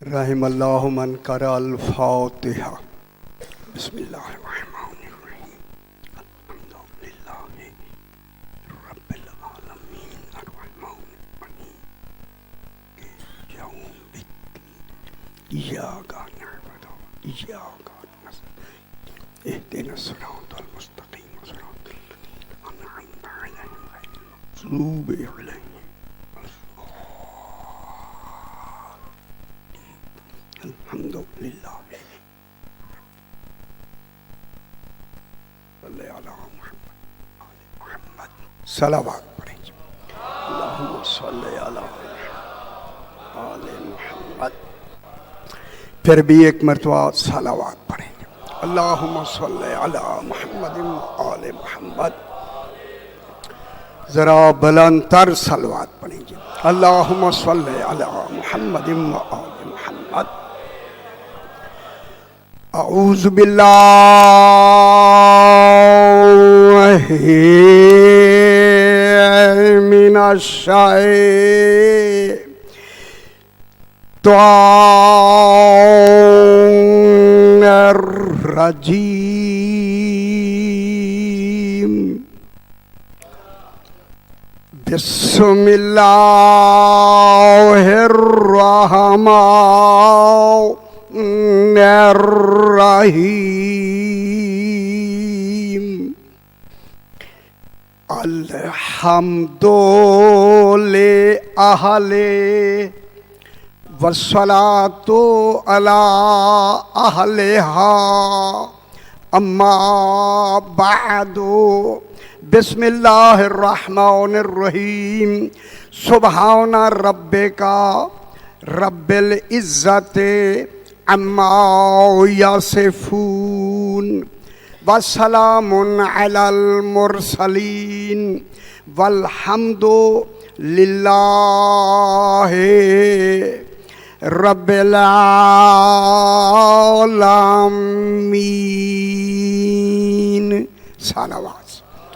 रहमल्लाहु मन करा अल फातिहा। बिस्मिल्लाहिर्रहमानिर्रहीम। अल्हम्दुलिल्लाहि रब्बिल आलमीन अर्रहमानिर्रहीम इय्याका नअबुदु व इय्याका नस्तईन इहदिनस सिरातल मुस्तकीम सिरातल लज़ीना अनअमता अलैहिम गैरिल मग़ज़ूबि अलैहिम। अल्हम्दुलिल्लाह मोहम्मद सलावत पढ़ेंगे। अल्लाहुम्मा सल्ली अला आले मोहम्मद। फिर भी एक मरतबा सलावत पढ़ेंगे। अल्लाहुम्मा सल्ली अला मोहम्मद आले मोहम्मद। जरा बुलंदतर सलावत पढ़ेंगे। अल्लाहुम्मा सल्ली अला मोहम्मद आले मोहम्मद। औज़ु बिल्लाहि मिनश शैतानिर रजीम। बिस्मिल्लाहिर्रहमानिर्रहीम। अल्हम्दुलिल्लाहि वस्सलातु अला अहलिहा अम्मा बादु। बिस्मिल्लाहिर्रहमानिर्रहीम। सुब्हाना रब्बिका रब्बिल इज्जति अम्मा यसिफून वस्सलामुन अलल मुरसलीन वल्हम्दुलिल्लाहि रब्बिल आलमीन। सलावत।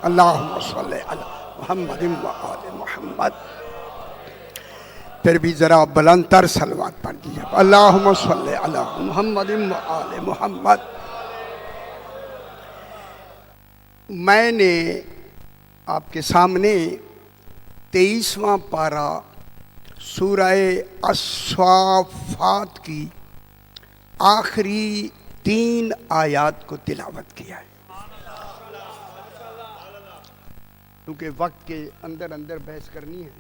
अल्लाहुम्मा सल्ली अला मुहम्मद व आले मुहम्मद। फिर भी जरा बुलंदतर सलावत पढ़ दीजिए। अल्लाहुम्मा सल्ली अला मुहम्मद व आले मुहम्मद। मैंने आपके सामने 23वां पारा सूरह अस्साफ़ात की आखिरी 3 आयात को तिलावत किया है, क्योंकि वक्त के अंदर अंदर बहस करनी है।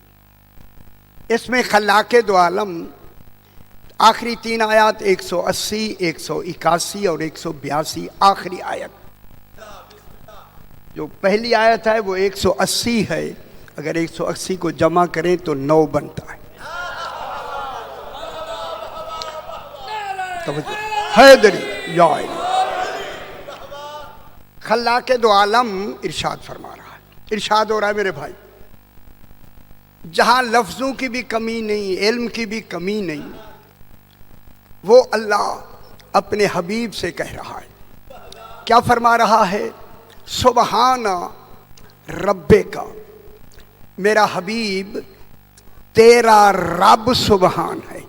इसमें खल्लाके दो आलम आखिरी 3 आयत 180, 181 और 182 आखिरी आयत। जो पहली आयत है वो 180 है। अगर 180 को जमा करें तो 9 बनता है। हैदरी या खल्लाके दो आलम इरशाद फरमा रहा है। इरशाद हो रहा है मेरे भाई, जहां लफ्जों की भी कमी नहीं, इल्म की भी कमी नहीं, वो अल्लाह अपने हबीब से कह रहा है। क्या फरमा रहा है? सुबहाना रब्बे का, मेरा हबीब तेरा रब सुबहान है।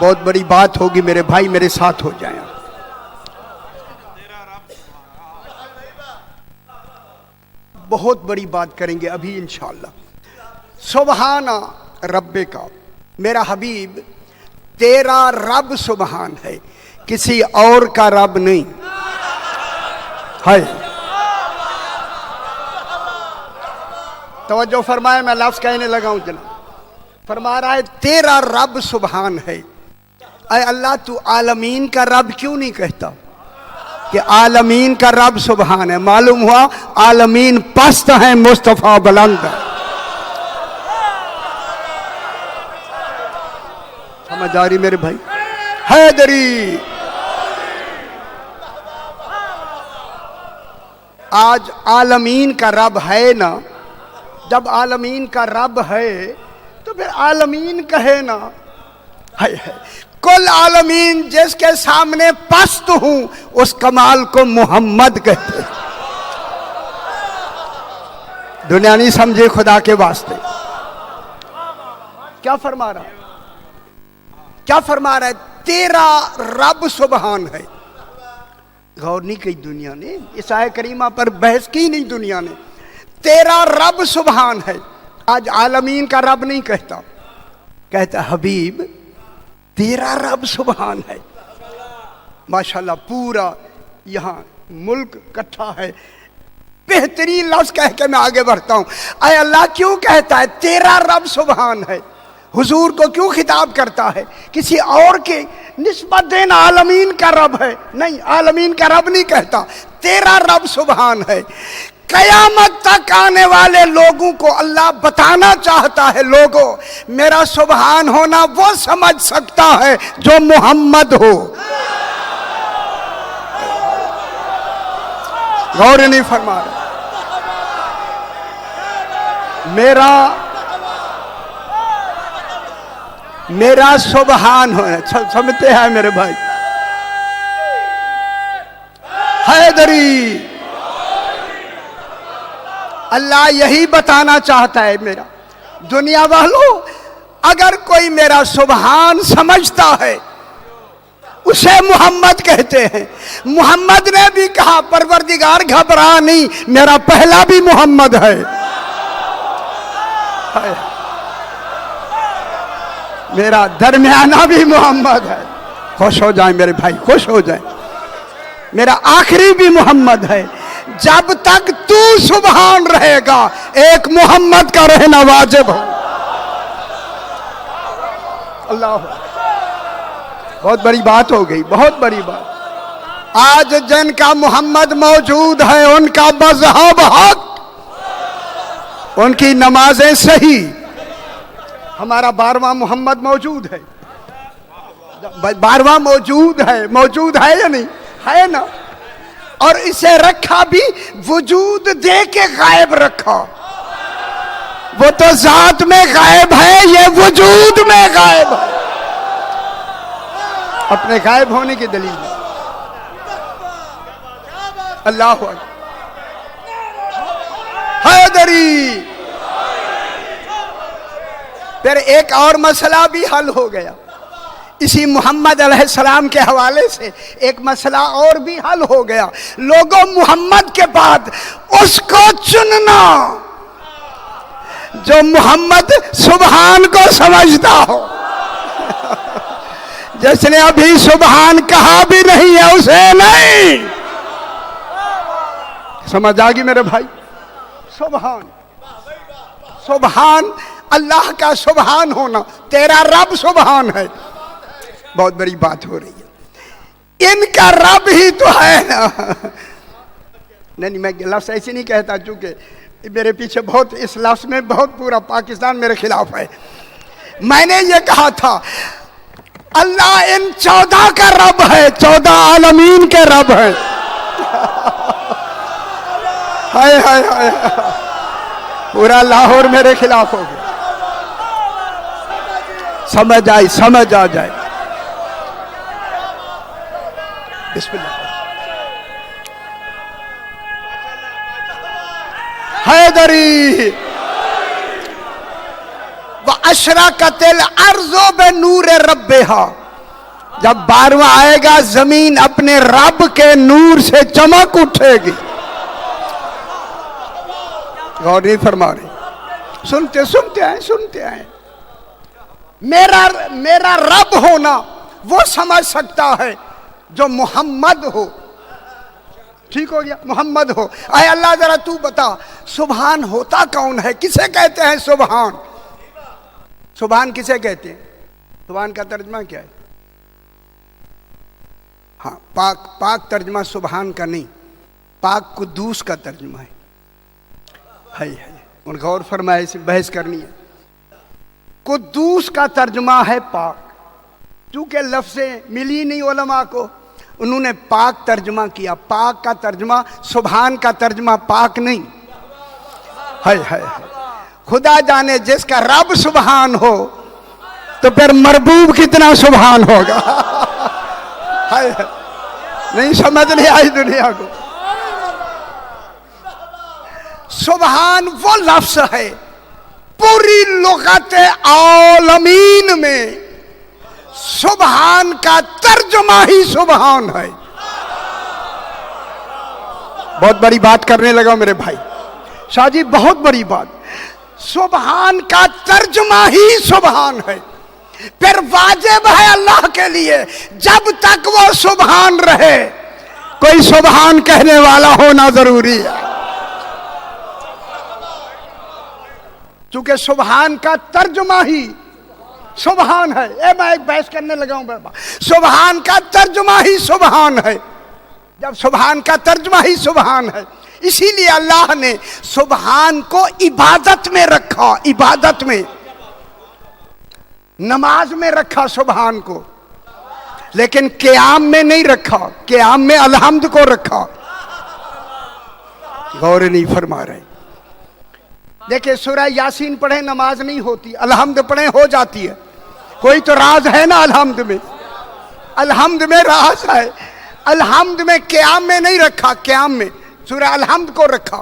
बहुत बड़ी बात होगी मेरे भाई, मेरे साथ हो जाएं। बहुत बड़ी बात करेंगे अभी इंशाअल्लाह। सुबहाना रब्बे का, मेरा हबीब तेरा रब सुबहान है, किसी और का रब नहीं है। तवज्जो फरमाए, मैं लफ्ज कहने लगा हूं जनाब। फरमा रहा है तेरा रब सुबहान है। अरे अल्लाह, तू आलमीन का रब क्यों नहीं कहता कि आलमीन का रब सुबहान है? मालूम हुआ आलमीन पस्त है, मुस्तफा बुलंद है। समझदारी मेरे भाई। हैदरी आज आलमीन का रब है ना। जब आलमीन का रब है तो फिर आलमीन कहे ना। है कुल आलमीन जिसके सामने पस्त हूं उस कमाल को मोहम्मद कहते। दुनिया नहीं समझे खुदा के वास्ते। क्या फरमा रहा है? क्या फरमा रहा है? तेरा रब सुबहान है। गौर नहीं की दुनिया ने, इस आय करीमा पर बहस की नहीं दुनिया ने। तेरा रब सुबहान है। आज आलमीन का रब नहीं कहता, कहता हबीब तेरा रब सुबहान है। माशाल्लाह पूरा यहां मुल्क इकट्ठा है। बेहतरीन लफ्ज कह के मैं आगे बढ़ता हूं। अय अल्लाह क्यों कहता है तेरा रब सुबहान है? हुजूर को क्यों खिताब करता है? किसी और के निस्बत देना आलमीन का रब है, नहीं, आलमीन का रब नहीं कहता, तेरा रब सुबहान है। कयामत तक आने वाले लोगों को अल्लाह बताना चाहता है, लोगों मेरा सुबहान होना वो समझ सकता है जो मोहम्मद हो। गौर नहीं फरमा रहे। मेरा सुबहान हो, समझते हैं मेरे भाई? हैदरी अल्लाह यही बताना चाहता है मेरा। दुनिया वालों, अगर कोई मेरा सुबहान समझता है उसे मोहम्मद कहते हैं। मोहम्मद ने भी कहा परवरदिगार घबरा नहीं, मेरा पहला भी मोहम्मद है। मेरा दरमियाना भी मोहम्मद है। खुश हो जाए मेरे भाई, खुश हो जाए। मेरा आखिरी भी मोहम्मद है। जब तक तू सुबहान रहेगा एक मोहम्मद का रहना वाजिब हो। अल्लाह, बहुत बड़ी बात हो गई, बहुत बड़ी बात। आज जिनका मोहम्मद मौजूद है उनका मजहब हक, उनकी नमाजें सही। हमारा 12वां मोहम्मद मौजूद है, 12वां मौजूद है या नहीं है ना? और इसे रखा भी वजूद दे के गायब रखा। वो तो जात में गायब है, ये वजूद में गायब है। अपने गायब होने की दलील अल्लाह हैदरी। फिर एक और मसला भी हल हो गया इसी मोहम्मद अलैहिस्सलाम के हवाले से। एक मसला और भी हल हो गया। लोगों मोहम्मद के बाद उसको चुनना जो मोहम्मद सुबहान को समझता हो। जिसने अभी सुबहान कहा भी नहीं है उसे नहीं समझ आ गई मेरे भाई? सुबहान, सुबहान अल्लाह का सुबहान होना, तेरा रब सुबहान है। बहुत बड़ी बात हो रही है। इनका रब ही तो है ना। नहीं, मैं लफ्ज ऐसे नहीं कहता, चूंकि मेरे पीछे बहुत, इस लफ्ज में बहुत पूरा पाकिस्तान मेरे खिलाफ है। मैंने ये कहा था अल्लाह इन 14 का रब है, 14 आलमीन के रब है। हाय हाय हाय, पूरा लाहौर मेरे खिलाफ हो गया। समझ आई, समझ आ जाए। बिस्मिल्लाह। हैदरी व अशरकतिल अर्ज़ो बेनूर रब्बिहा। जब 12वां आएगा जमीन अपने रब के नूर से चमक उठेगी। गौर नहीं फरमा रहे? सुनते सुनते हैं। मेरा रब होना वो समझ सकता है जो मोहम्मद हो। ठीक हो गया, मोहम्मद हो। आए अल्लाह जरा तू बता सुबहान होता कौन है? किसे कहते हैं सुबहान? सुबहान किसे कहते हैं? सुबहान का तर्जमा क्या है? हाँ, पाक। पाक तर्जमा सुबहान का नहीं, पाक कुद्दूस का तर्जमा है। उन गौर फरमाए, इसे बहस करनी है। कुद्दूस का तर्जमा है पाक। चूंकि लफ्ज़ें मिली नहीं उलमा को, उन्होंने पाक तर्जमा किया। पाक का तर्जमा, सुबहान का तर्जमा पाक नहीं है। खुदा जाने जिसका रब सुबहान हो तो फिर मरबूब कितना सुबहान होगा। नहीं समझ नहीं आई दुनिया को। सुबहान वो लफ्ज है, पूरी लुगत आलमीन में सुबहान का तर्जुमा ही सुबहान है। बहुत बड़ी बात करने लगा मेरे भाई शाह जी, बहुत बड़ी बात। सुबहान का तर्जुमा ही सुबहान है। फिर वाजिब है अल्लाह के लिए जब तक वो सुबहान रहे कोई सुबहान कहने वाला होना जरूरी है। क्योंकि सुबहान का तर्जुमा ही सुबहान है। मैं एक बहस करने लगा हूं बाबा, सुबहान का तर्जुमा ही सुबहान है। जब सुबहान का तर्जुमा ही सुबहान है, इसीलिए अल्लाह ने सुबहान को इबादत में रखा, इबादत में, नमाज में रखा सुबहान को, लेकिन क़याम में नहीं रखा। क़याम में अलहम्द को रखा। गौर नहीं फरमा रहे। देखिए सूरह यासीन पढ़े नमाज नहीं होती, अलहम्द पढ़े हो जाती है। कोई तो राज है ना अलहम्द में, अलहम्द में राज है। अलहम्द में क़याम में नहीं रखा, क़याम में सूरह अलहम्द को रखा,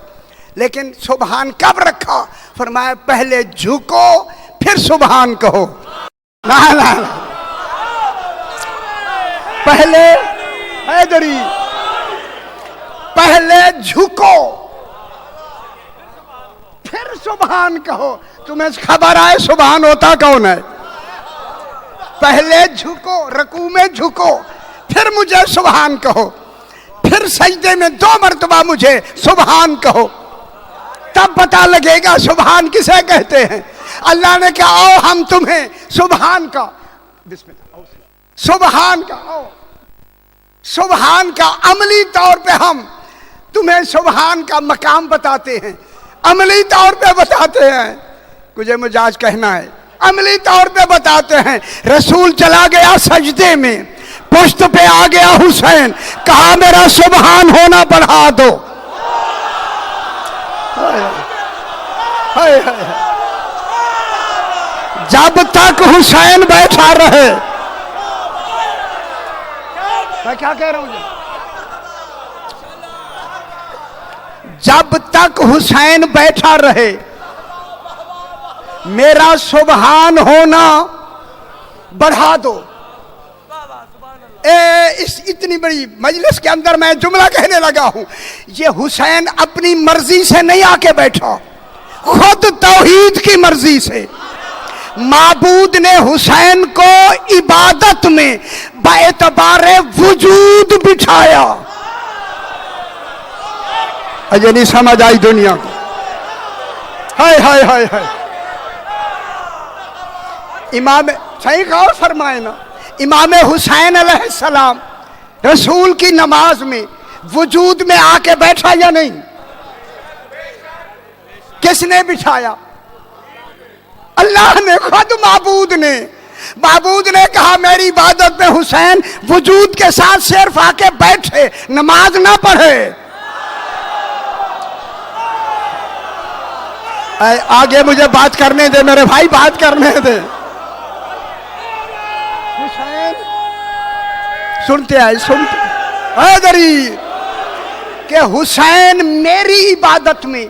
लेकिन सुबहान कब रखा? फरमाया पहले झुको फिर सुबहान कहो। ना ना, ना। पहले हैदरी, पहले झुको फिर सुबहान कहो। तुम्हें खबर आए सुबहान होता कौन है? पहले झुको, रकू में झुको, फिर मुझे सुबहान कहो, फिर सजदे में 2 मरतबा मुझे सुबहान कहो, तब पता लगेगा सुबहान किसे कहते हैं। अल्लाह ने कहा आओ हम तुम्हें सुबहान का, बिस्मिल्लाह, सुबहान का, आओ सुबहान का अमली तौर पे हम तुम्हें सुबहान का मकाम बताते हैं, अमली तौर पे बताते हैं। मुझे मजाज कहना है, अमली तौर पे बताते हैं। रसूल चला गया सजदे में, पुश्त पे आ गया हुसैन, कहा मेरा सुबहान होना बढ़ा दो। जब तक हुसैन बैठा रहे, मैं क्या कह रहा हूं, जब तक हुसैन बैठा रहे मेरा सुबहान होना बढ़ा दो। इस इतनी बड़ी मजलिस के अंदर मैं जुमला कहने लगा हूं, ये हुसैन अपनी मर्जी से नहीं आके बैठा, खुद तौहीद की मर्जी से माबूद ने हुसैन को इबादत में बाएतबारे वजूद बिठाया। अजय नहीं समझ आई दुनिया को। हाय हाय हाय हाय। इमाम सही गौर फरमाए ना, इमाम हुसैन अलैहिस्सलाम रसूल की नमाज में वजूद में आके बैठा या नहीं? किसने बिठाया? अल्लाह ने, खुद माबूद ने कहा मेरी इबादत में हुसैन वजूद के साथ सिर्फ आके बैठे, नमाज ना पढ़े। आगे मुझे बात करने दे मेरे भाई, बात करने दे। हुसैन सुनते आए, सुनते हैदरी कि हुसैन मेरी इबादत में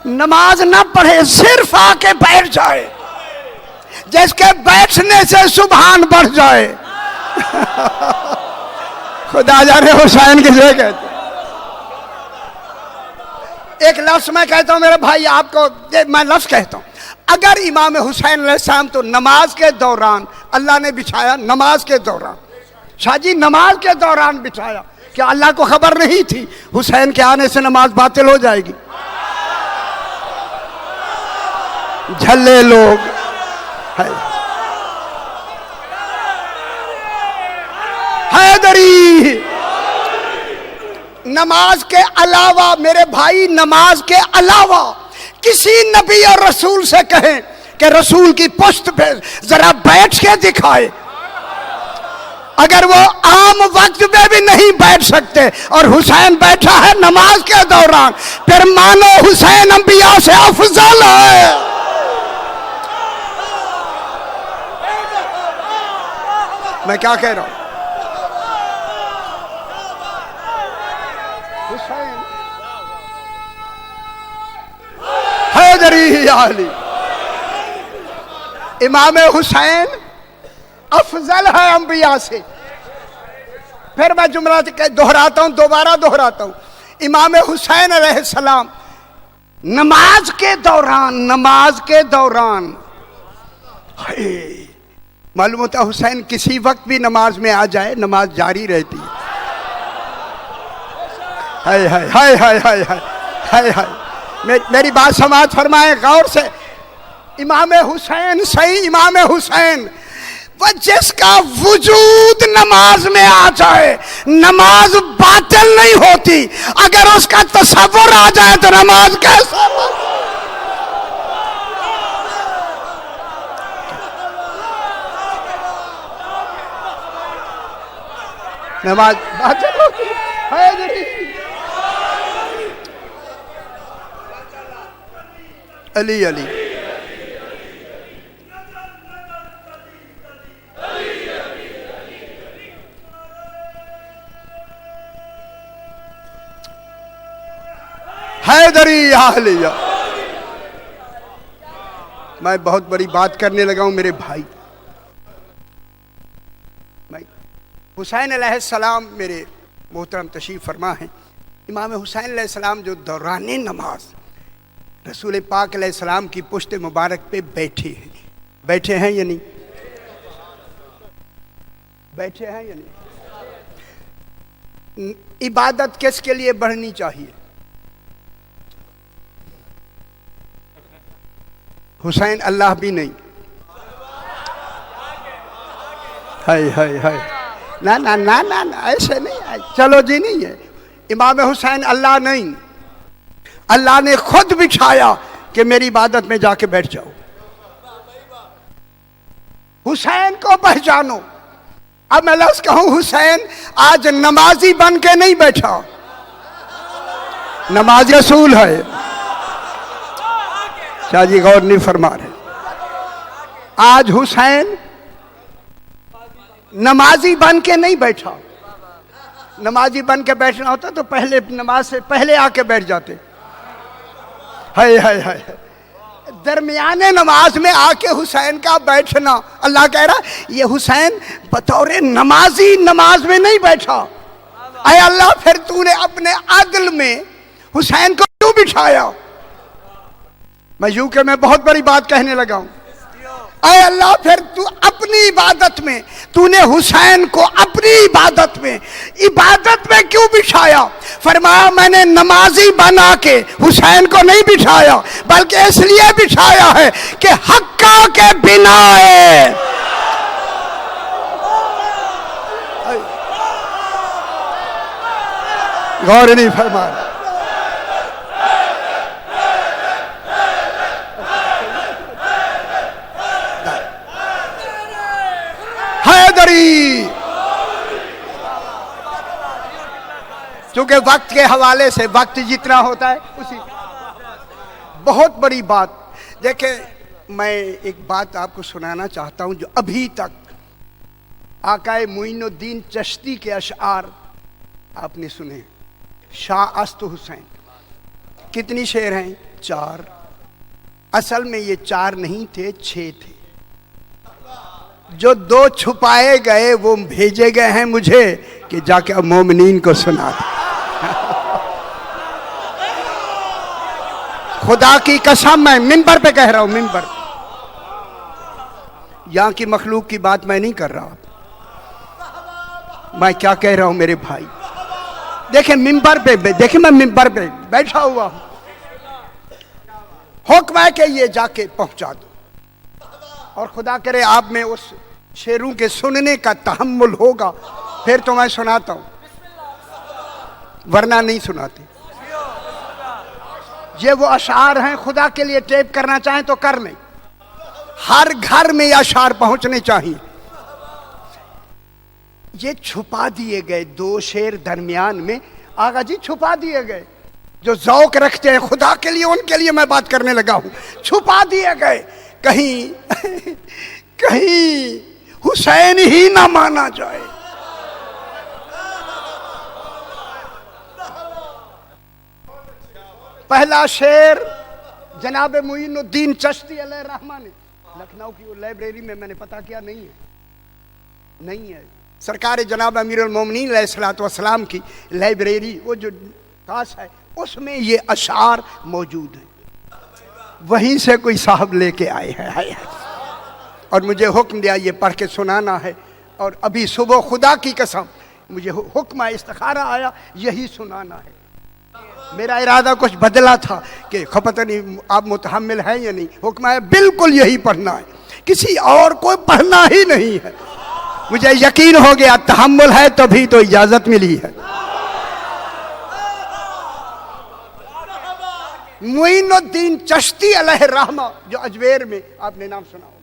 नमाज ना पढ़े, सिर्फ आके बैठ जाए, जिसके बैठने से सुबहान बढ़ जाए। खुदा जाने हुसैन किसे कहते। एक लफ्ज मैं कहता हूं मेरे भाई आपको, मैं लफ्ज कहता हूं, अगर इमाम हुसैन अलैहिस्सलाम तो नमाज के दौरान अल्लाह ने बिछाया, नमाज के दौरान, शाह जी नमाज के दौरान बिछाया, क्या अल्लाह को खबर नहीं थी हुसैन के आने से नमाज बातिल हो जाएगी? झल्ले लोग हैदरी। नमाज के अलावा मेरे भाई, नमाज के अलावा किसी नबी और रसूल से कहें कि रसूल की पुश्त पे जरा बैठ के दिखाए, अगर वो आम वक्त में भी नहीं बैठ सकते और हुसैन बैठा है नमाज के दौरान, फिर मानो हुसैन अंबिया से अफजल है। मैं क्या कह रहा हूं? हुसैन हैदरी या अली। इमाम हुसैन अफजल है अंबिया से। फिर मैं जुमला दोहराता हूं, दोबारा दोहराता हूं। इमाम हुसैन अलैहिस्सलाम नमाज के दौरान मालूम होता हुसैन किसी वक्त भी नमाज में आ जाए, नमाज जारी रहती है। हाय हाय हाय हाय हाय हाय हाय। मेरी बात समाज फरमाए गौर से। इमाम हुसैन, सही इमाम हुसैन, वह जिसका वजूद नमाज में आ जाए नमाज बातिल नहीं होती। अगर उसका तसव्वुर आ जाए तो नमाज कैसे? नमाज बातिल होती है। अली अली हैदरी या अली। मैं बहुत बड़ी बात करने लगा हूं मेरे भाई। मैं हुसैन अलैहिस्सलाम मेरे मोहतरम तशरीफ फरमा है। इमाम हुसैन अलैहिस्सलाम जो दौराने नमाज रसूल पाक अलैहिस्सलाम की पुश्त मुबारक पे बैठे हैं या नहीं? बैठे हैं या नहीं? इबादत किसके लिए बढ़नी चाहिए? हुसैन अल्लाह भी नहीं। हाय हाय हाय। ना ना ना ना ना, ऐसे नहीं। चलो जी, नहीं है। इमाम हुसैन अल्लाह नहीं। अल्लाह ने खुद बिछाया कि मेरी इबादत में जाके बैठ जाओ। हुसैन को पहचानो। अब मैं लफ्ज़ कहूं हुसैन आज नमाजी बन के नहीं बैठा, नमाज रसूल है। शाह जी गौर नहीं फरमा रहे। आज हुसैन नमाजी बन के नहीं बैठा। नमाजी बन के बैठना होता तो पहले नमाज से पहले आके बैठ जाते। हाय हाय हाय। दरमियाने नमाज में आके हुसैन का बैठना, अल्लाह कह रहा ये हुसैन बतौरे नमाजी नमाज में नहीं बैठा। अय अल्लाह, फिर तूने अपने अदल में हुसैन को क्यों बिठाया? मैं यूं के मैं बहुत बड़ी बात कहने लगा हूं। अय अल्लाह, फिर तू अपनी इबादत में तूने हुसैन को अपनी इबादत में क्यों बिठाया? फरमाया मैंने नमाजी बना के हुसैन को नहीं बिठाया, बल्कि इसलिए बिठाया है कि हक्का के बिना है। गौर नहीं फरमाया। हैदरी, चूंकि वक्त के हवाले से वक्त जितना होता है उसी। बहुत बड़ी बात देखे, मैं एक बात आपको सुनाना चाहता हूं जो अभी तक आकाए मुइनुद्दीन चिश्ती के अशआर आपने सुने। शाह अस्त हुसैन, कितनी शेर हैं? 4। असल में ये 4 नहीं थे, 6 थे। जो 2 छुपाए गए वो भेजे गए हैं मुझे कि जाके मोमिनीन को सुना दे। खुदा की कसम, मैं मिंबर पे कह रहा हूं, मिंबर। यहां की मखलूक की बात मैं नहीं कर रहा। मैं क्या कह रहा हूं मेरे भाई? देखे मिंबर पे, देखे मैं मिंबर पे बैठा हुआ हूं, हुक्म है कि ये जाके पहुंचा दो। और खुदा करे आप में उस शेरों के सुनने का तहम्मुल होगा, फिर तो मैं सुनाता हूं, वरना नहीं सुनाते। ये वो अशार हैं, खुदा के लिए टेप करना चाहें तो कर लें। हर घर में ये अशार पहुंचने चाहिए। ये छुपा दिए गए 2 शेर दरमियान में, आगा जी छुपा दिए गए। जो ज़ौक रखते हैं खुदा के लिए, उनके लिए मैं बात करने लगा हूं। छुपा दिए गए, कहीं कहीं हुसैन ही ना माना जाए। पहला शेर जनाब मुइनुद्दीन चिश्ती अलैहिर्रहमान ने लखनऊ की वो लाइब्रेरी में मैंने पता किया, नहीं है। सरकार जनाब अमीरुल मोमिनीन अलैहिस्सलातु वस्सलाम की लाइब्रेरी वो जो काश है उसमें ये अशार मौजूद है। वहीं से कोई साहब लेके आए हैं और मुझे हुक्म दिया ये पढ़ के सुनाना है। और अभी सुबह खुदा की कसम मुझे हुक्म इस्तिखारा आया, यही सुनाना है। मेरा इरादा कुछ बदला था कि पता नहीं आप मुतहम्मिल हैं या नहीं। हुक्म है बिल्कुल यही पढ़ना है, किसी और को पढ़ना ही नहीं है। मुझे यकीन हो गया तहम्मुल है तभी तो इजाजत मिली है। मुइनुद्दीन चिश्ती अलैहिर्रहमा जो अजमेर में आपने नाम सुना होगा,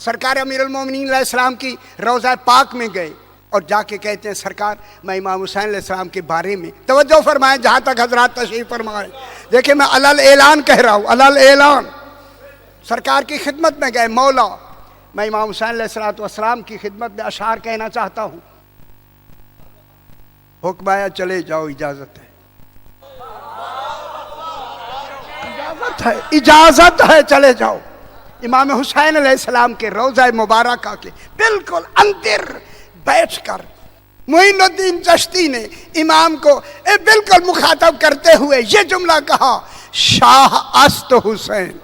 सरकार अमीरुल मोमिनीन अलैहिस्सलाम की रोज़ा पाक में गए और जाके कहते हैं सरकार मैं इमाम हुसैन अलैहिस्सलाम के बारे में तवज्जो फरमाएं जहाँ तक हजरात तशरीफ फरमाएं। देखिए मैं अलल ऐलान कह रहा हूँ, अलल ऐलान। सरकार की खिदमत में गए, मौला मैं इमाम हुसैन अलैहिस्सलाम की खिदमत में अशार कहना चाहता हूँ। हुक्म आया चले जाओ, इजाजत है, इजाजत है, चले जाओ। इमाम हुसैन अलैहिस्सलाम के रोज़ा मुबारक के बिल्कुल अंदर बैठकर मुइनुद्दीन चिश्ती ने इमाम को बिल्कुल मुखातब करते हुए ये जुमला कहा, शाह अस्त हुसैन।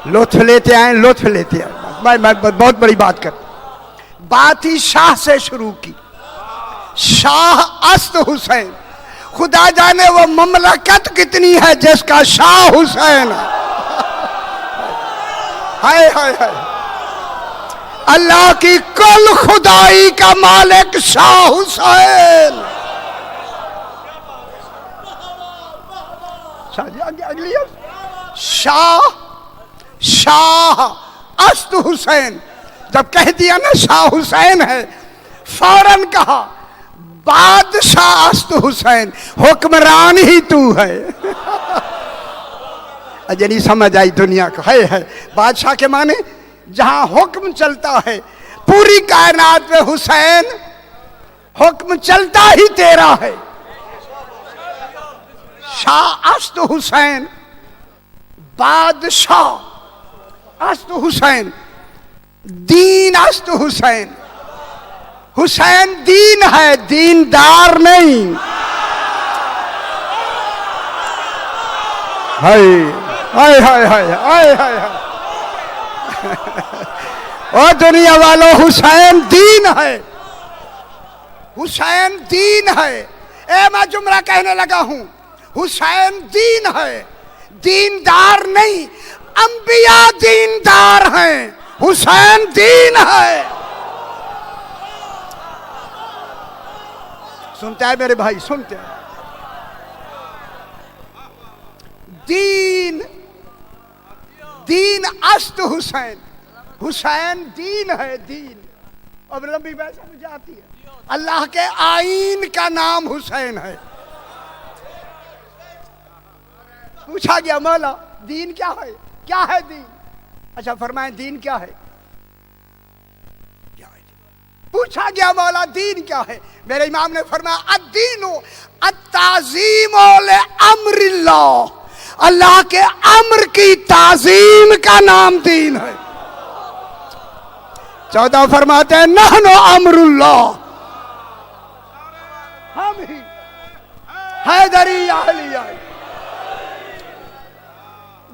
लुत्फ लेते आए, लुत्फ लेते आए। मैं बहुत बड़ी बात कर, बात ही शाह से शुरू की, शाह अस्त हुसैन। खुदा जाने वो ममलकत कितनी है जिसका शाह हुसैन है। हाय हाय हाय, अल्लाह की कुल खुदाई का मालिक शाह हुसैन। अगली शाह, शाह अस्त हुसैन। जब कह दिया ना शाह हुसैन है, फौरन कहा बादशाह अस्त हुसैन, हुक्मरान ही तू है। अजय नहीं समझ आई दुनिया को, है बादशाह के माने जहां हुक्म चलता है पूरी कायनात में, हुसैन हुक्म चलता ही तेरा है। शाह अस्त हुसैन, बादशाह अस्त हुसैन, दीन अस्त हुसैन। हुसैन दीन है, दीनदार नहीं। हाय हाय हाय हाय हाय हाय। ओ दुनिया वालों, हुसैन दीन है, हुसैन दीन है। ए मैं जुमला कहने लगा हूं, हुसैन दीन है, दीनदार नहीं। अंबिया दीनदार हैं, हुसैन दीन है। सुनता है मेरे भाई, सुनते हैं। दीन, दीन अस्त हुसैन, हुसैन दीन है, दीन। अब लंबी बहस मुझे आती है। अल्लाह के आईन का नाम हुसैन है। पूछा गया मौला दीन क्या है, क्या है दीन? अच्छा फरमाएं दीन क्या है? पूछा गया मौला दीन क्या है? मेरे इमाम ने फरमाया अद्दीनु अत्ताज़ीमु लिअम्रिल्लाह, अल्लाह के अम्र की ताजीम का नाम दीन है। 14 फरमाते हैं नहनु अम्रुल्लाह, हम ही हैदरी अहलिया।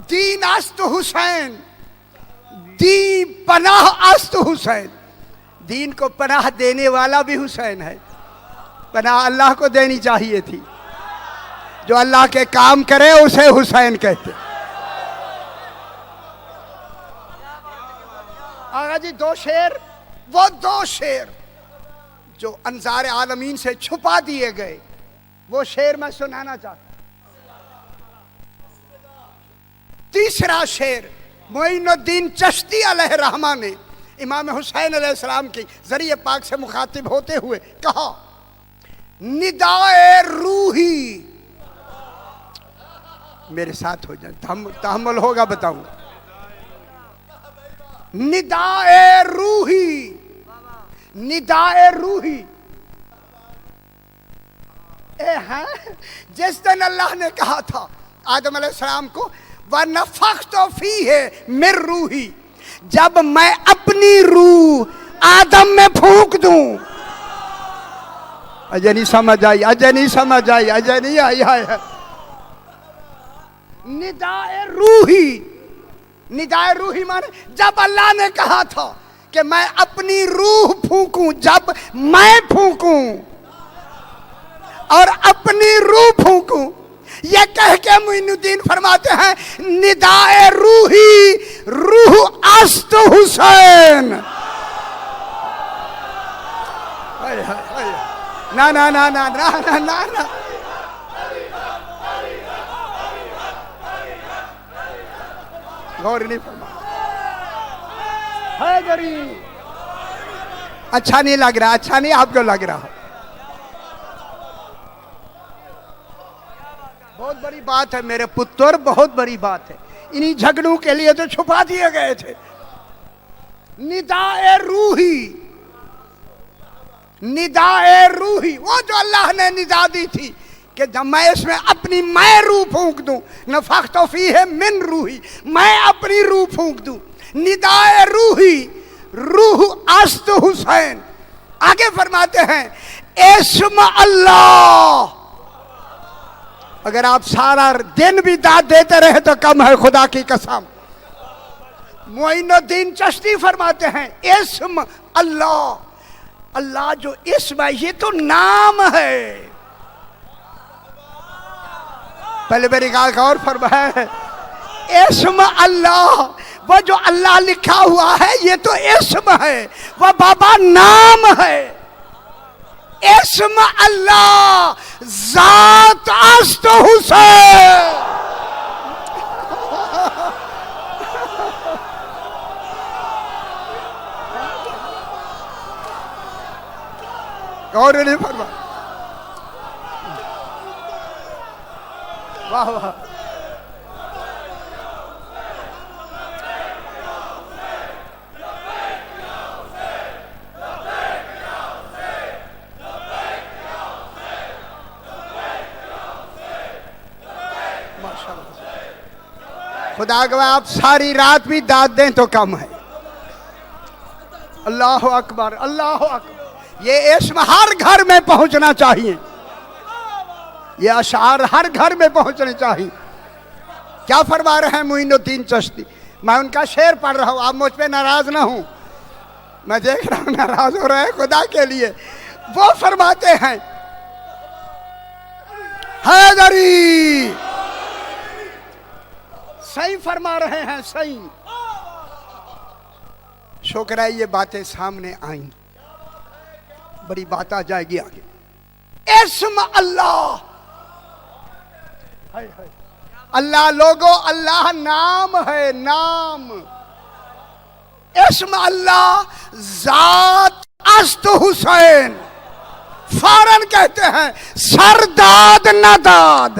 दीन अस्त हुसैन, दी पनाह अस्त हुसैन। दीन को पनाह देने वाला भी हुसैन है। पनाह अल्लाह को देनी चाहिए थी, जो अल्लाह के काम करे उसे हुसैन कहते। आगा जी दो शेर, वो दो शेर जो अंजार आलमीन से छुपा दिए गए, वो शेर मैं सुनाना चाहता। तीसरा शेर मुइनुद्दीन चिश्ती अलैहिर्रहमान ने इमाम हुसैन अलैहिस्सलाम के जरिए पाक से मुखातिब होते हुए कहा, निदाए रूही। मेरे साथ हो जाए, तहम्मुल होगा बताऊंगा। निदाए रूही, निदाए रूही। ए हैं जिस दिन अल्लाह ने कहा था आदम अलैहिस्सलाम को, व नफख्तु फीहि मिन रूही, जब मैं अपनी रूह आदम में फूंक दूं। अजय नहीं समझ आई, अजय नहीं समझ आई, अजय नहीं आई है। निदाए रूही, निदाए रूही माने जब अल्लाह ने कहा था कि मैं अपनी रूह फूंकूं, जब मैं फूंकूं और अपनी रूह फूंकूं, ये कह के मोइनुद्दीन फरमाते हैं निदाए रूही, रूह अस्त हुसैन। ना ना ना ना ना ना ना ना, गौर नहीं फरमा। अच्छा नहीं लग रहा, अच्छा नहीं आपको लग रहा। बहुत बड़ी बात है मेरे पुत्र, बहुत बड़ी बात है। इन्हीं झगड़ों के लिए तो छुपा दिए गए थे। निदाए रूही, निदाए रूही, वो जो अल्लाह ने निदा दी थी कि जब मैं इसमें अपनी मैं रूह फूंक दूं, नफख्तु फीहि मिन रूही, मैं अपनी रूह फूंक दूं। निदाए रूही, रूह अस्त हुसैन। आगे फरमाते हैं इस्म अल्लाह। अगर आप सारा दिन भी दाद देते रहे तो कम है, खुदा की कसम। मोइनुद्दीन चिश्ती फरमाते हैं इस्म अल्लाह, अल्लाह जो इस्म है ये तो नाम है। पहले मेरी गाल का और फरमाया इस्म अल्लाह, वो जो अल्लाह लिखा हुआ है ये तो इस्म है, वह बाबा नाम है। इस्म अल्लाह ज़ात अस्त हुसैन। गौर नहीं फरमा, वाह वाह। खुदा गवाह आप सारी रात भी दाद दें तो कम है। अल्लाह अकबर, अल्लाह अकबर। ये इस्म हर घर में पहुंचना चाहिए, ये अशार हर घर में पहुंचने चाहिए। क्या फरमा रहे हैं मोइनुद्दीन चिश्ती? मैं उनका शेर पढ़ रहा हूं, आप मुझ पे नाराज ना हूं, मैं देख रहा हूं नाराज हो रहे हैं खुदा के लिए। वो फरमाते हैं हैदरी, सही फरमा रहे हैं, सही। शुक्र है ये बातें सामने आई, बड़ी बात आ जाएगी आगे। इस्म अल्लाह, हाय हाय, अल्लाह लोगो, अल्लाह नाम है, नाम। इस्म अल्लाह ज़ात अस्त हुसैन। फौरन कहते हैं सरदाद नदाद।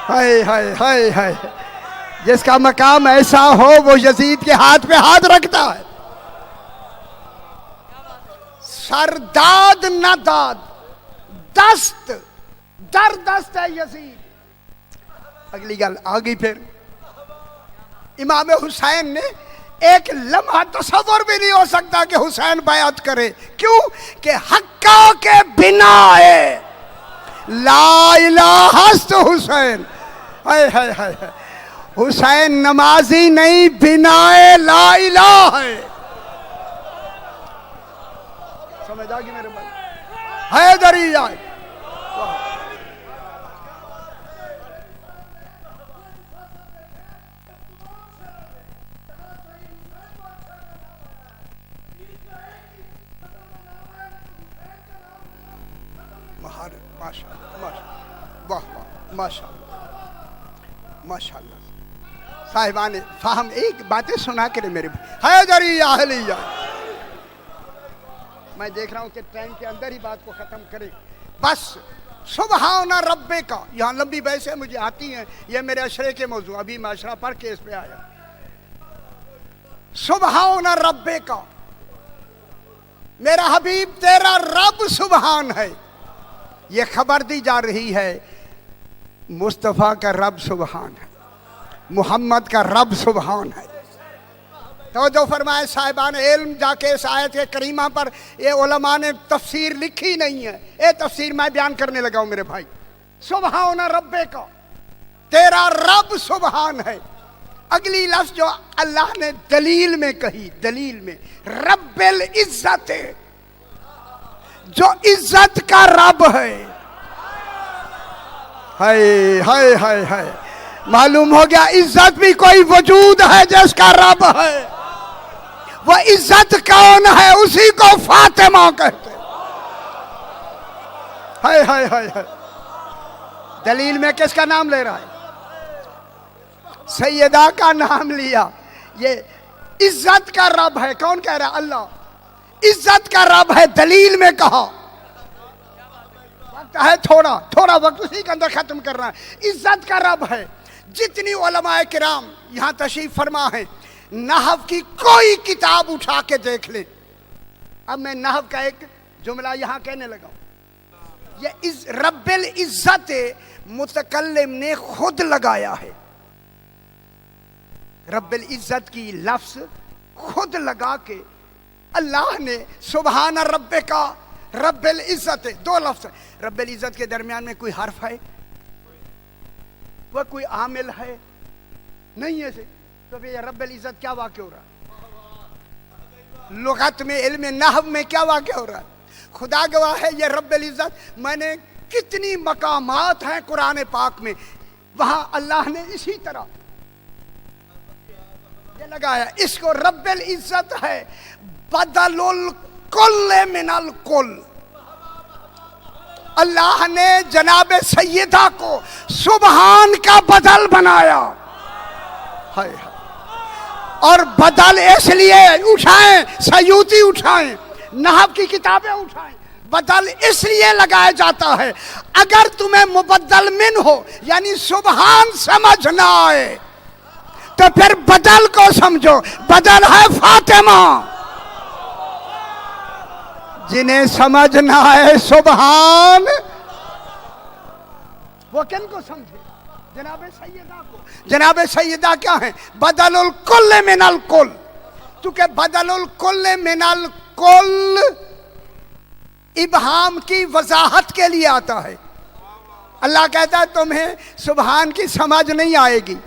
हाय हाय हाय हाय, जिसका मकाम ऐसा हो वो यजीद के हाथ पे हाथ रखता है। सरदाद नदाद, दस्त, दर दस्त है यजीद। अगली गल आ गई फिर, इमाम हुसैन ने एक लम्हा तसव्वुर भी नहीं हो सकता कि हुसैन बयात करे। क्यों? कि हक्का के बिना है ला इलाहा हुसैन। हाय हाय हाय, हुसैन नमाजी नहीं, बिनाए ला इलाहा है। समझ आ गई मेरे भाई? हैदरी जाए माशाअल्लाह माशाअल्लाह। साहिबान फाहम एक बातें सुना करे मेरे भाई। हैदरी आहलिया, मैं देख रहा हूं कि टाइम के अंदर ही बात को खत्म करे बस। सुबहाना रब्बे का, यहाँ लंबी बहसें मुझे आती हैं, ये मेरे अशरे के मौजू, अभी मैं अशरा पढ़ के इस पे आया। सुबहाना रब्बे का, मेरा हबीब तेरा रब सुबहान है। ये खबर दी जा रही है मुस्तफ़ा का रब सुबहान है, मोहम्मद का रब सुबहान है। तो जो फरमाए साहिबान इल्म जाके इस आयत के करीमा पर ये उलमा ने तफसीर लिखी नहीं है, ये तफसीर मैं बयान करने लगा हूं मेरे भाई। सुबहान रब्बे का, तेरा रब सुबहान है। अगली लफ्ज जो अल्लाह ने दलील में कही, दलील में रब्बिल इज्जत है, जो इज्जत का रब है। हाय हाय हाय हाय, मालूम हो गया इज्जत भी कोई वजूद है जिसका रब है। वह इज्जत कौन है? उसी को फातिमा कहते। हाय हाय हाय हाय, दलील में किसका नाम ले रहा है? सैयदा का नाम लिया। ये इज्जत का रब है। कौन कह रहा है? अल्लाह इज्जत का रब है। दलील में कहा, वक्त है थोड़ा थोड़ा वक्त उसी के अंदर खत्म करना है। इज्जत का रब है। जितनी उलमाए किराम यहां तशरीफ फरमा है, नहव की कोई किताब उठा के देख ले। अब मैं नहव का एक जुमला यहां कहने लगा हूं। ये रब्बिल इज्जत मुतकल्लिम ने खुद लगाया है। रब्बिल इज्जत की लफ्ज खुद लगा के अल्लाह ने सुबहान रब्बे का, रब्बिल इज्जत है। दो लफ्ज है। रब्बिल इज्जत के दरमियान में कोई हर्फ है? वह कोई आमिल है? नहीं है से। तो फिर रब्बिल इज्जत क्या वाक़या हो रहा है? लुगत में, इल्म नहव में क्या वाक़या हो रहा है? खुदा गवाह है, ये रब्बिल इज्जत मैंने कितनी मकामात हैं कुरान पाक में, वहां अल्लाह ने इसी तरह ये लगाया। इसको रब्बिल इज्जत है बदलुल कुल्ले मिनल कुल। अल्लाह ने जनाब सैयदा को सुबहान का बदल बनाया। हाय हाय। और बदल इसलिए उठाएं, सयूती उठाएं, नहव की किताबें उठाएं, बदल इसलिए लगाया जाता है अगर तुम्हें मुबद्दल मिन हो यानी सुबहान समझ ना आए तो फिर बदल को समझो। बदल है फातिमा। जिन्हें समझ ना आए सुबहान, वो किन को समझे? जनाब सैयदा को। जनाब सैयदा क्या है? बदलुल कुल्ले मिनल कुल। क्योंकि बदलुल कुल्ले मिनल कुल इबहाम की वजाहत के लिए आता है। अल्लाह कहता है तुम्हें सुबहान की समझ नहीं आएगी,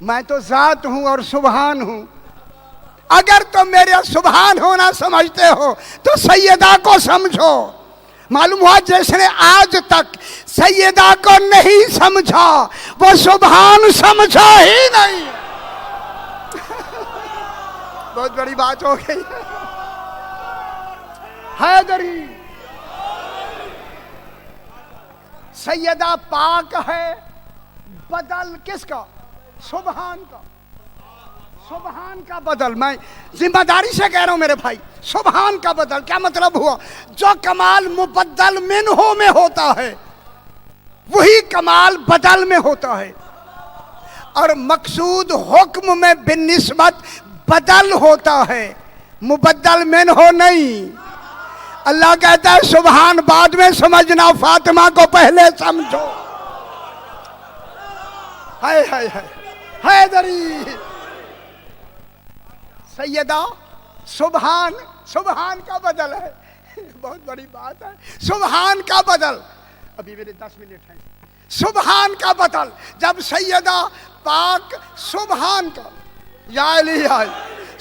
मैं तो जात हूं और सुबहान हूं। अगर तुम मेरे सुबहान होना समझते हो तो सैयदा को समझो। मालूम हुआ जिसने आज तक सैयदा को नहीं समझा वो सुबहान समझा ही नहीं। बहुत बड़ी बात हो गई। हैदरी सैयदा पाक है, बदल किसका? सुबहान का। सुबहान का बदल, मैं जिम्मेदारी से कह रहा हूं मेरे भाई। सुबहान का बदल क्या मतलब हुआ? जो कमाल मुबद्दल मिन्हो में होता है वही कमाल बदल में होता है। और मकसूद हुक्म में बिनिस्बत बदल होता है, मुबद्दल मिन्हो नहीं। अल्लाह कहता है सुबहान बाद में समझना, फातिमा को पहले समझो। हाय हाय हाय। हैदरी सैयदा सुबहान, सुबहान का बदल है। बहुत बड़ी बात है। सुबहान का बदल, अभी मेरे 10 मिनट हैं। सुबहान का बदल, जब सैयदा पाक सुबहान का, या अली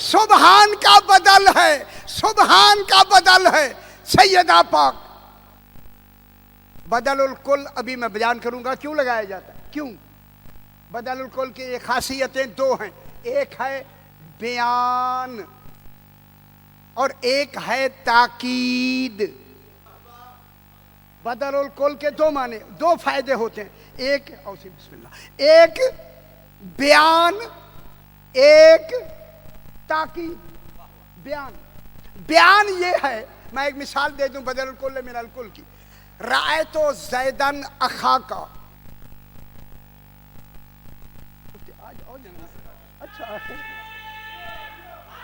सुबहान का बदल है, सुबहान का बदल है सैयदा पाक। बदलुल कुल अभी मैं बयान करूंगा क्यों लगाया जाता है, क्यों। बदलुल कुल की ये खासियतें दो हैं, एक है बयान और एक है ताकीद। बदलुल कुल के दो माने, दो फायदे होते हैं। एक बिस्मिल्लाह, एक बयान, एक ताकीद। बयान, बयान ये है, मैं एक मिसाल दे दूं बदलुल कुल मिनल कुल की। रायतो ज़ैदन अखा का, अच्छा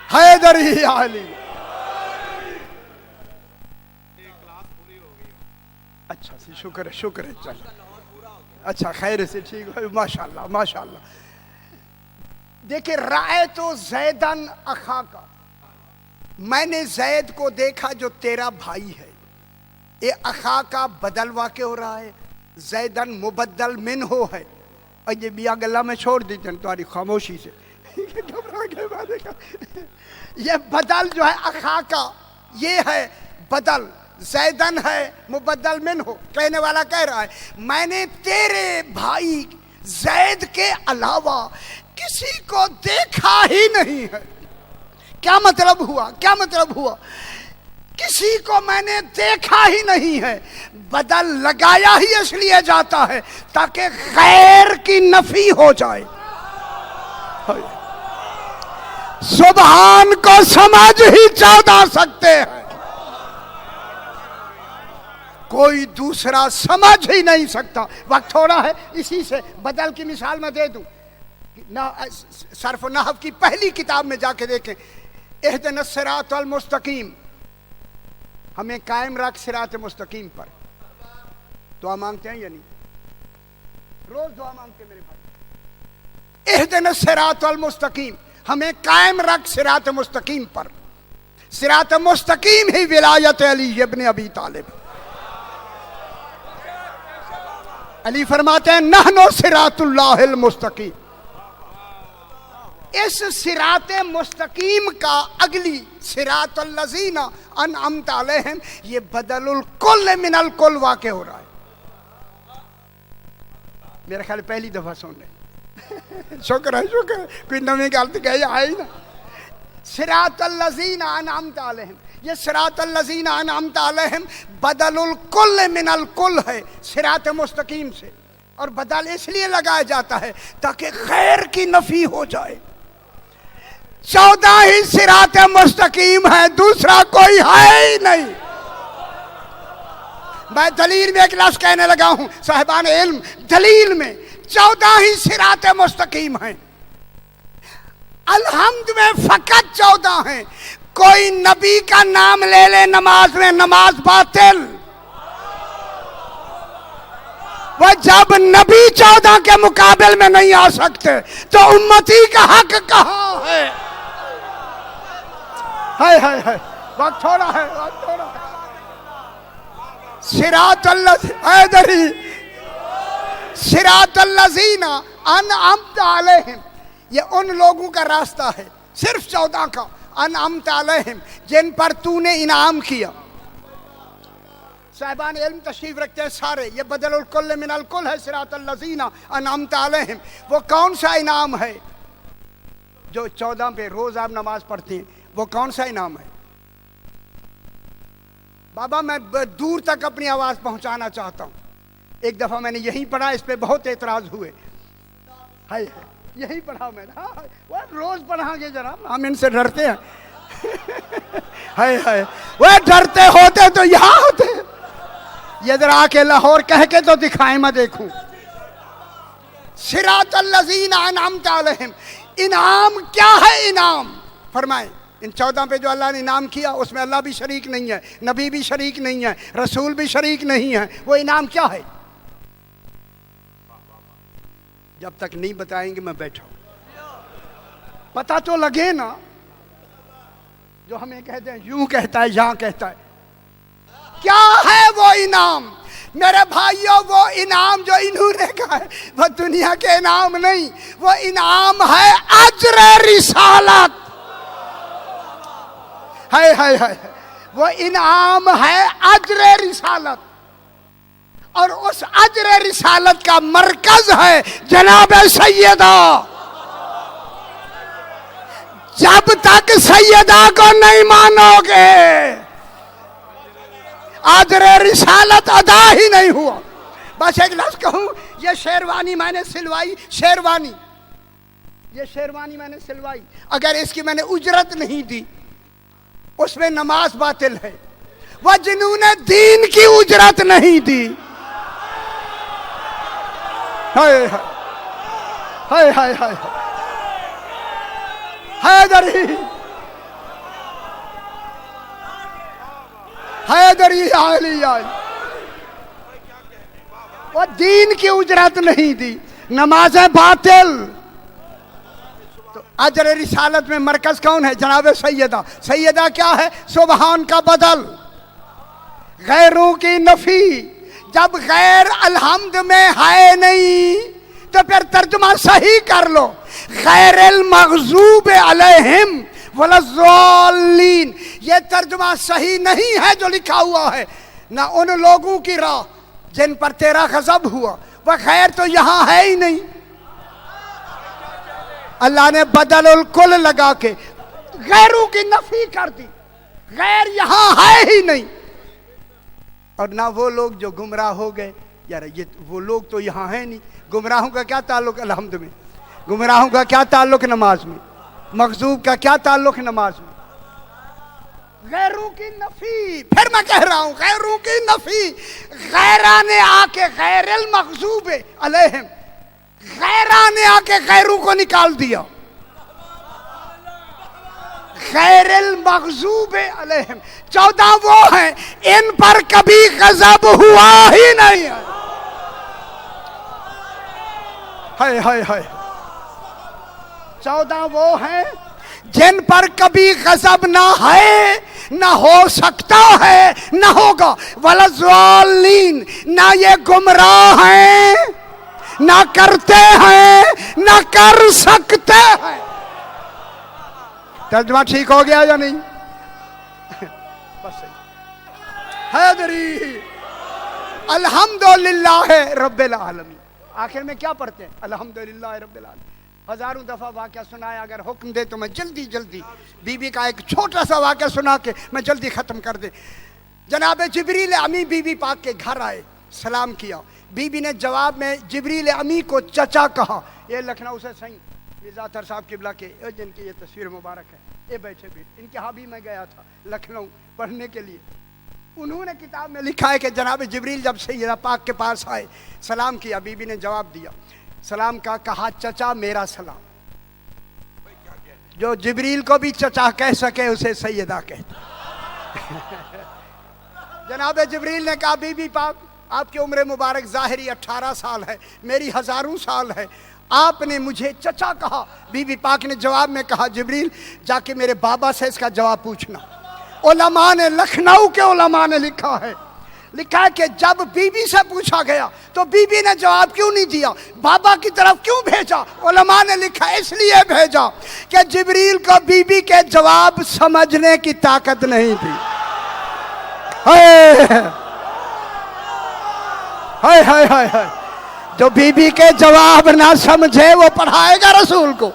हैदरी आली, अच्छा से शुक्र है चलो अच्छा खैर से ठीक है माशाल्लाह माशाल्लाह। देखिए राय तो जैदन अखा का, मैंने जैद को देखा जो तेरा भाई है। ये अखा का बदल वाक़ हो रहा है, जैदन मुबद्दल मिन हो है। और ये बिया गला में छोड़ दीजिए तुम्हारी खामोशी से ये बदल जो है अखा का ये है बदल, जैदन है मुबद्दल मिन हो। कहने वाला कह रहा है मैंने तेरे भाई जैद के अलावा किसी को देखा ही नहीं है। क्या मतलब हुआ, क्या मतलब हुआ? किसी को मैंने देखा ही नहीं है। बदल लगाया ही इसलिए जाता है ताकि खैर की नफी हो जाए। सुबहान को समझ ही 14 सकते हैं, कोई दूसरा समझ ही नहीं सकता। वक्त थोड़ा है, इसी से बदल की मिसाल मैं दे दूं ना। सर्फ नहव की पहली किताब में जाके देखें, इहदिनस सिरातल मुस्तकीम, हमें कायम रख सिरात मुस्तकीम पर। दुआ मांगते हैं या नहीं? रोज दुआ मांगते मेरे भाई। इहदिनस सिरातल मुस्तकीम, हमें कायम रख सिरात मुस्तकीम पर। सिरात मुस्तकीम ही विलायत अली इब्न अबी तालिब। अली फरमाते हैं नहनो सिरातुल्लाहिल मुस्तकीम। इस सिरात मुस्तकीम का अगली सिरातुल लज़ीना अनअमत अलैहिम, ये बदलुल कुल मिनल कुल वाक़े हो रहा है। मेरा ख्याल पहली दफा सुन रहे शुक्र है कोई नवी गलती कही आई ना। सिरातुल लज़ीना अनअमत अलैहिम, ये सिरातुल लज़ीना अनअमत अलैहिम बदलुल कुल मिनल कुल है सिरात मुस्तकीम से। और बदल इसलिए लगाया जाता है ताकि खैर की नफी हो जाए। 14 ही सिरात मुस्तकीम है, दूसरा कोई है ही नहीं। मैं दलील में एक लफ्ज़ कहने लगा हूं साहिबान इल्म, दलील में 14 ही सिरात मुस्तकीम हैं। अलहम्द में फकत 14 हैं। कोई नबी का नाम ले ले नमाज में, नमाज बातिल। वह जब नबी 14 के मुकाबले में नहीं आ सकते तो उम्मती का हक कहां है? हाय वक्त थोड़ा है, वक्त थोड़ा है। सिरातुल लज़ीना अनअमत अलैहिम, ये उन लोगों का रास्ता है सिर्फ 14 का। अनअमत अलैहिम, जिन पर तूने इनाम किया। साहिबान इल्म तशरीफ रखते हैं सारे, ये बदलुल कुल मिनल कुल है सिरातुल लज़ीना अनअमत अलैहिम। वो कौन सा इनाम है जो 14 पे रोज आप नमाज पढ़ते हैं? वो कौन सा इनाम है? बाबा मैं दूर तक अपनी आवाज पहुंचाना चाहता हूं। एक दफा मैंने यही पढ़ा, इस पे बहुत एतराज हुए। हाय यही पढ़ा मैंने। हाँ वह रोज पढ़ांगे जरा, हम इनसे डरते हैं हाय वह डरते होते तो यहां होते। ये जरा आके लाहौर कह के तो दिखाएं, मैं देखूं। सिरातुल लज़ीना अनअमत अलैहिम, इनाम क्या है? इनाम फरमाएं इन 14 पे जो अल्लाह ने इनाम किया उसमें अल्लाह भी शरीक नहीं है, नबी भी शरीक नहीं है, रसूल भी शरीक नहीं है। वो इनाम क्या है? जब तक नहीं बताएंगे मैं बैठा हूं, पता तो लगे ना। जो हमें कहते हैं यूं कहता है, यहां कहता है, क्या है वो इनाम? मेरे भाइयों वो इनाम जो इन्होंने कहा है वो दुनिया के इनाम नहीं, वो इनाम है अज्र रिसालत। हाय वो इनाम है अज्र रिसालत। और उस अज्र रिसालत का मरकज है जनाब सैयदा। जब तक सैयदा को नहीं मानोगे अज्र रिसालत अदा ही नहीं हुआ। बस एक लफ्ज़ कहूं, ये शेरवानी मैंने सिलवाई, शेरवानी, ये शेरवानी मैंने सिलवाई, अगर इसकी मैंने उजरत नहीं दी उसमें नमाज बातिल है। वह जिन्होंने दीन की उजरत नहीं दी। हाय हाय हाय हाय हैदरी हैदरी आली वो दीन की उजरत नहीं दी, नमाजें बातिल। तो अजर रिसालत में मरकज कौन है? जनाब सैयदा। सैयदा क्या है? सुबहान का बदल, गैरों की नफी। जब गैर अलहम्द में है नहीं तो फिर तर्जुमा सही कर लो, गैरिल मग़ज़ूब अलैहिम वलज़्ज़ालीन। ये तर्जुमा सही नहीं है जो लिखा हुआ है। ना उन लोगों की राह जिन पर तेरा गज़ब हुआ, वह गैर तो यहां है ही नहीं। अल्लाह ने बदलुल कुल लगा के गैरों की नफी कर दी, गैर यहां है ही नहीं। और ना वो लोग जो गुमराह हो गए, यार ये वो लोग तो यहाँ है नहीं। गुमराहों का क्या ताल्लुक अलहम्द में, गुमराहों का क्या ताल्लुक नमाज में, मग़ज़ूब का क्या ताल्लुक नमाज में। गैरों की नफी, फिर मैं कह रहा हूं गैरों की नफी। गैरा ने आके गैरिल मग़ज़ूब अलैहिम, गैरा ने आके गैरों को निकाल दिया। गैरिल मग़ज़ूब अलैहिम 14 वो हैं इन पर कभी गज़ब हुआ ही नहीं है। हाय हाय हाय। 14 वो हैं जिन पर कभी गज़ब ना है, ना हो सकता है, ना होगा। वलज़्ज़ालीन, ना ये गुमराह हैं, ना करते हैं, ना कर सकते हैं। तर्जुमा ठीक हो गया या नहीं? बस सही। हैदरी अल्हम्दुलिल्लाह रब्बिल आलमीन। आखिर में क्या पढ़ते हैं? अल्हम्दुलिल्लाह रब्बिल आलमीन। हजारों दफा वाक़या सुनाया, अगर हुक्म दे तो मैं जल्दी जल्दी बीबी का एक छोटा सा वाक़या सुना के मैं जल्दी खत्म कर दे। जनाब जिब्रील अमी बीबी पाक के घर आए, सलाम किया। बीबी ने जवाब में जिब्रील अमी को चचा कहा। ये लखनऊ से सही मिर्ज़ा साहब किबला के जिनकी ये तस्वीर मुबारक है, ये बैठे भी, इनके यहाँ भी मैं गया था लखनऊ पढ़ने के लिए। उन्होंने किताब में लिखा है कि जनाब जिब्रील जब सैयदा पाक के पास आए, सलाम किया, बीबी ने जवाब दिया, सलाम का कहा चचा मेरा सलाम। जो जिब्रील को भी चचा कह सके उसे सैयदा कहते। जनाब जिब्रील ने कहा बीबी पाक आपकी उम्र मुबारक ज़ाहिरी 18 साल है, मेरी हज़ारों साल है, आपने मुझे चचा कहा। बीबी पाक ने जवाब में कहा जिब्रील जाके मेरे बाबा से इसका जवाब पूछना। उलमा ने, लखनऊ के उलमा ने लिखा है कि जब बीबी से पूछा गया तो बीबी ने जवाब क्यों नहीं दिया, बाबा की तरफ क्यों भेजा? उलमा ने लिखा इसलिए भेजा कि जिब्रील को बीबी के जवाब समझने की ताकत नहीं थी। हाय हाय हाय हाय। जो बीबी के जवाब ना समझे वो पढ़ाएगा रसूल को।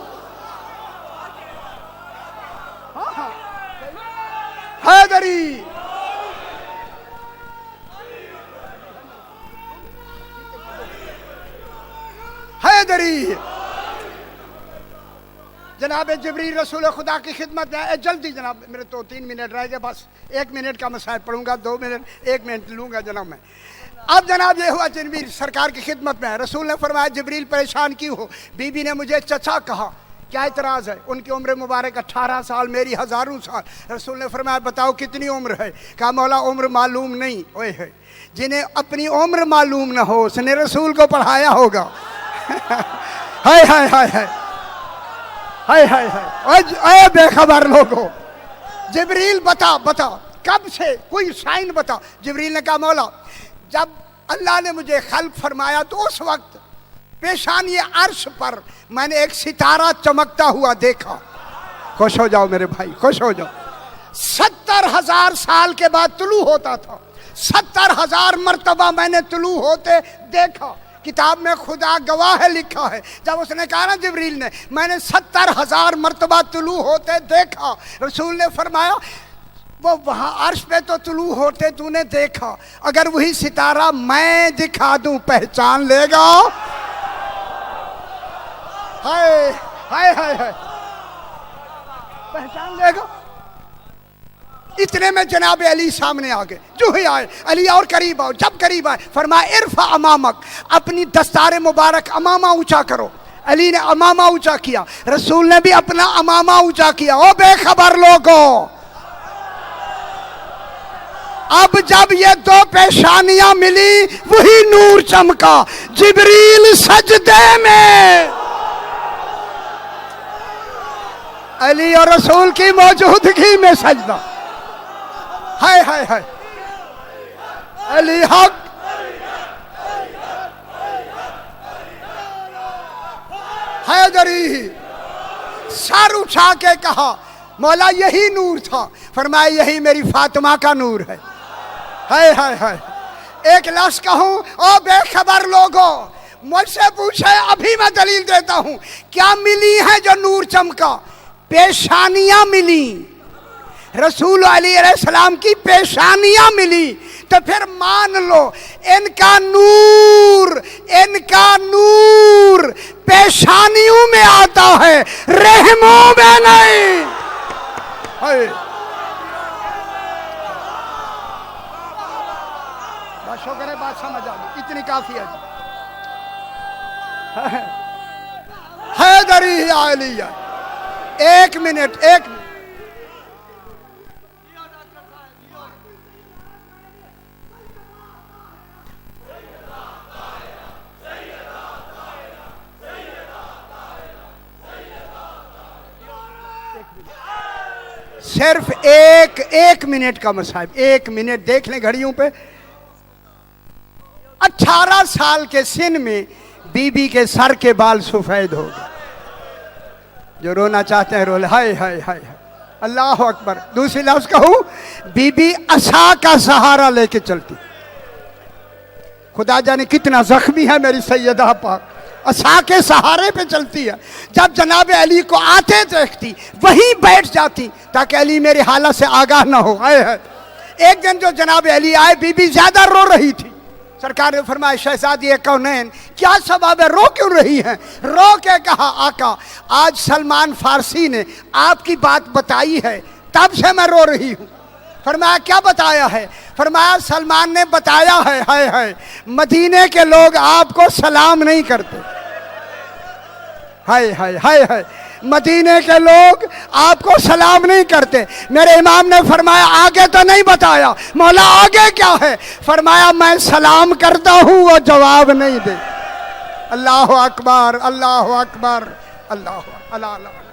हैदरी हैदरी। जनाब जिब्रील रसूल खुदा की खिदमत में, जल्दी जनाब मेरे तो 3 मिनट रह गए, बस 1 मिनट का मैं शायद पढ़ूंगा, 2 मिनट 1 मिनट लूंगा जनाब मैं। अब जनाब ये हुआ जिब्रील सरकार की खिदमत में है। रसूल ने फरमाया जिब्रील परेशान क्यों हो? बीबी ने मुझे चचा कहा, क्या इतराज़ है? उनकी उम्र मुबारक 18 साल, मेरी हज़ारों साल। रसूल ने फरमाया बताओ कितनी उम्र है? कहा मौला उम्र मालूम नहीं। ओए है, जिन्हें अपनी उम्र मालूम ना हो उसने रसूल को पढ़ाया होगा। हाय हाय हाय हाय हाय हाय हाय। बेखबर लोगों, जिब्रील बता बता कब से कोई साइन बता। जिब्रील ने कहा मौला जब अल्लाह ने मुझे खल्क फरमाया तो उस वक्त पेशानी अर्श पर मैंने एक सितारा चमकता हुआ देखा। खुश हो जाओ मेरे भाई, खुश हो जाओ। 70,000 साल के बाद तुलू होता था। 70,000 मर्तबा मैंने तुलू होते देखा। किताब में खुदा गवाह है लिखा है, जब उसने कहा ना जिब्रील ने मैंने 70,000 मर्तबा तुलू होते देखा। रसूल ने फरमाया वो वहां अर्श पे तो तुलू होते तूने देखा, अगर वही सितारा मैं दिखा दूं पहचान लेगा? हाय हाय हाय हाय, पहचान लेगा? इतने में जनाब अली सामने आ गए। जो ही आए, अली और करीब आओ। जब करीब आए फरमाया इरफा अमामक, अपनी दस्तार मुबारक अमामा ऊंचा करो। अली ने अमामा ऊंचा किया, रसूल ने भी अपना अमामा ऊंचा किया। ओ बेखबर लोगों, अब जब ये दो पेशानियां मिली वही नूर चमका, जिब्रील सजदे में, अली और रसूल की मौजूदगी में सजदा। हाय हाय हाय, अली हक, हैदरी। सर उठा के कहा मौला यही नूर था। फरमाया यही मेरी फातिमा का नूर है। हाय हाय हाय। एक लफ्ज़ कहूं, ओ बेखबर लोगों, मुझसे पूछे अभी मैं दलील देता हूं। क्या मिली है जो नूर चमका? पेशानियां मिली, रसूल अलैहिस्सलाम की पेशानियां मिली। तो फिर मान लो इनका नूर पेशानियों में आता है, रहमों में नहीं। बस शुक्र है, बात समझ आ गई, इतनी काफी है। हैदरी आलिया, एक मिनट। सिर्फ एक मिनट का मसाइब, 1 मिनट देख लें घड़ियों पे। 18 साल के सिन में बीबी के सर के बाल सफेद हो गए। जो रोना चाहते हैं रोले। हाय हाय हाय, अल्लाह अकबर। दूसरी लफ्ज़ कहूं, बीबी असा का सहारा लेके चलती। खुदा जाने कितना जख्मी है मेरी सैयदा पाक, असा के सहारे पे चलती है। जब जनाब अली को आते देखती वहीं बैठ जाती ताकि अली मेरी हालत से आगाह ना हो। एक दिन जो जनाब अली आए, बीबी ज्यादा रो रही थी। सरकार ने फरमाया शहजादी कौनैन, क्या सबब है, रो क्यों रही हैं? रो के कहा आका आज सलमान फारसी ने आपकी बात बताई है, तब से मैं रो रही हूँ। फरमाया क्या बताया है? फरमाया सलमान ने बताया है, हाय हाय, मदीने के लोग आपको सलाम नहीं करते। हाय हाय हाय हाय, मदीने के लोग आपको सलाम नहीं करते। मेरे इमाम ने फरमाया आगे तो नहीं बताया, मौला आगे क्या है? फरमाया मैं सलाम करता हूँ वो जवाब नहीं दे। अल्लाह अकबर, अल्लाह अकबर, अल्लाह अल्लाह।